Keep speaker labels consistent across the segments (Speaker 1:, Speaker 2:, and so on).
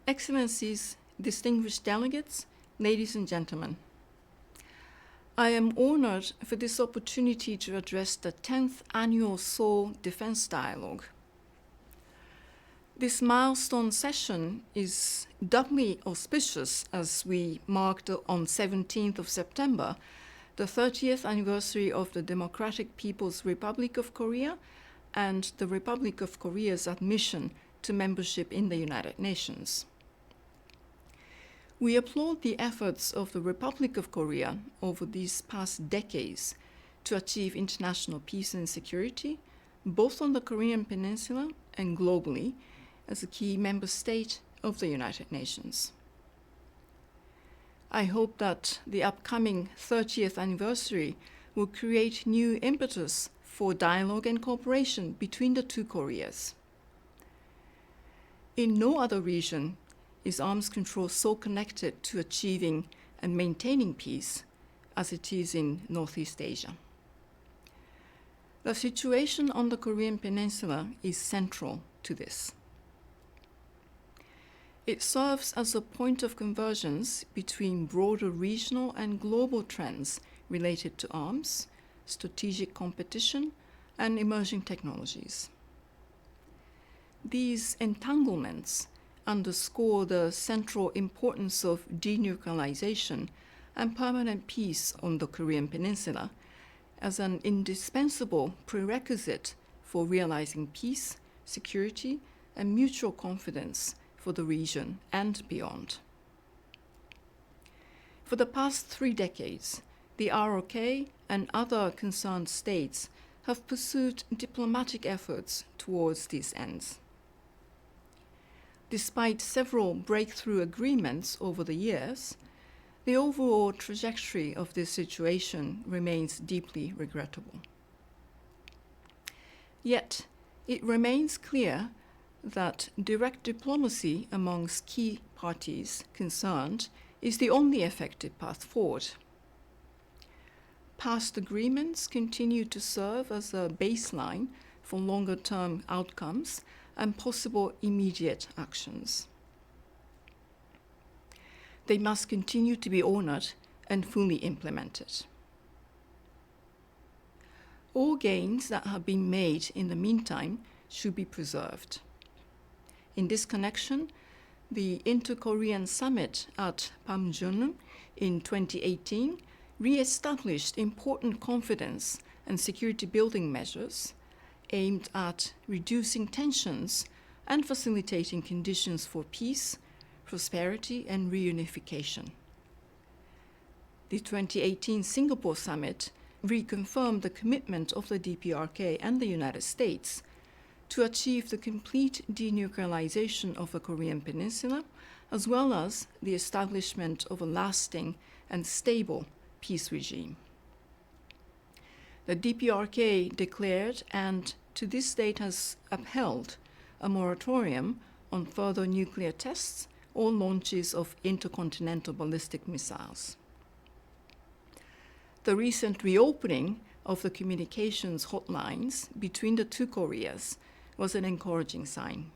Speaker 1: Excellencies, distinguished delegates, ladies and gentlemen, I am honored for this opportunity to address the 10th Annual Seoul Defence Dialogue. This milestone session is doubly auspicious as we marked on 17th of September the 30th anniversary of the Democratic People's Republic of Korea and the Republic of Korea's admission to membership in the United Nations. We applaud the efforts of the Republic of Korea over these past decades to achieve international peace and security, both on the Korean Peninsula and globally, as a key member state of the United Nations. I hope that the upcoming 30th anniversary will create new impetus for dialogue and cooperation between the two Koreas. In no other region is arms control so connected to achieving and maintaining peace as it is in Northeast Asia. The situation on the Korean Peninsula is central to this. It serves as a point of convergence between broader regional and global trends related to arms, strategic competition, and emerging technologies. These entanglements underscore the central importance of denuclearization and permanent peace on the Korean Peninsula as an indispensable prerequisite for realizing peace, security, and mutual confidence for the region and beyond. For the past 3 decades, the ROK and other concerned states have pursued diplomatic efforts towards these ends. Despite several breakthrough agreements over the years, the overall trajectory of this situation remains deeply regrettable. Yet, it remains clear that direct diplomacy amongst key parties concerned is the only effective path forward. Past agreements continue to serve as a baseline for longer-term outcomes and possible immediate actions. They must continue to be honored and fully implemented. All gains that have been made in the meantime should be preserved. In this connection, the Inter-Korean Summit at Panmunjom in 2018 re-established important confidence and security-building measures aimed at reducing tensions and facilitating conditions for peace, prosperity, and reunification. The 2018 Singapore Summit reconfirmed the commitment of the DPRK and the United States to achieve the complete denuclearization of the Korean Peninsula, as well as the establishment of a lasting and stable peace regime. The DPRK declared and to this date has upheld a moratorium on further nuclear tests or launches of intercontinental ballistic missiles. The recent reopening of the communications hotlines between the two Koreas was an encouraging sign.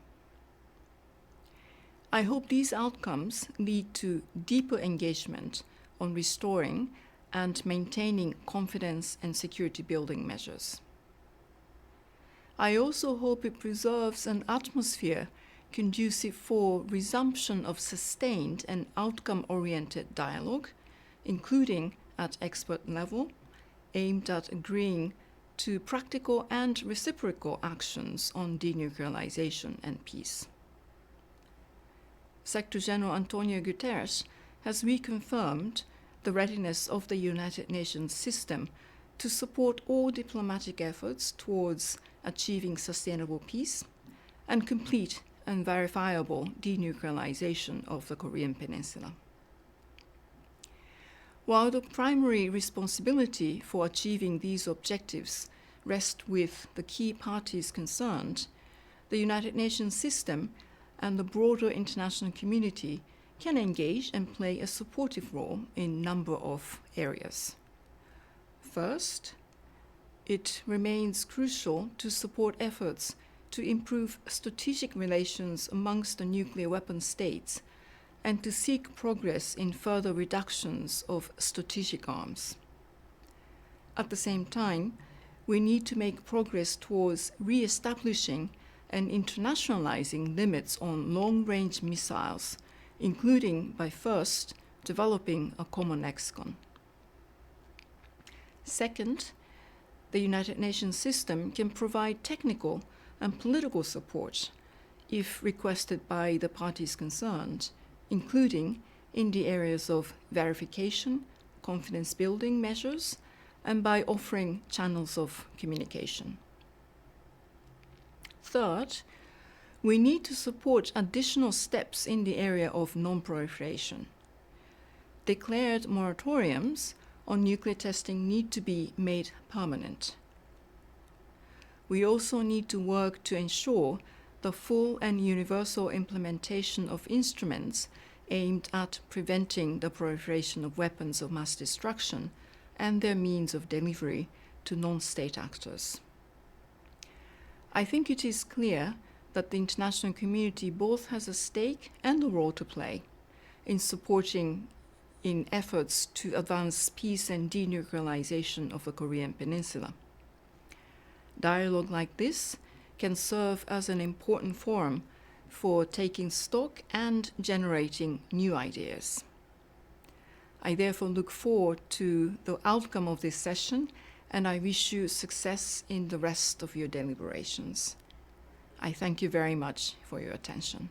Speaker 1: I hope these outcomes lead to deeper engagement on restoring and maintaining confidence and security-building measures. I also hope it preserves an atmosphere conducive for resumption of sustained and outcome-oriented dialogue, including at expert level, aimed at agreeing to practical and reciprocal actions on denuclearization and peace. Secretary General Antonio Guterres has reconfirmed the readiness of the United Nations system to support all diplomatic efforts towards achieving sustainable peace and complete and verifiable denuclearization of the Korean Peninsula. While the primary responsibility for achieving these objectives rests with the key parties concerned, the United Nations system and the broader international community can engage and play a supportive role in a number of areas. First, it remains crucial to support efforts to improve strategic relations amongst the nuclear weapon states and to seek progress in further reductions of strategic arms. At the same time, we need to make progress towards re-establishing and internationalizing limits on long-range missiles, including by first developing a common lexicon. Second, the United Nations system can provide technical and political support if requested by the parties concerned, including in the areas of verification, confidence building measures, and by offering channels of communication. Third, we need to support additional steps in the area of non-proliferation. Declared moratoriums on nuclear testing need to be made permanent. We also need to work to ensure the full and universal implementation of instruments aimed at preventing the proliferation of weapons of mass destruction and their means of delivery to non-state actors. I think it is clear that the international community both has a stake and a role to play in supporting in efforts to advance peace and denuclearization of the Korean Peninsula. Dialogue like this can serve as an important forum for taking stock and generating new ideas. I therefore look forward to the outcome of this session, and I wish you success in the rest of your deliberations. I thank you very much for your attention.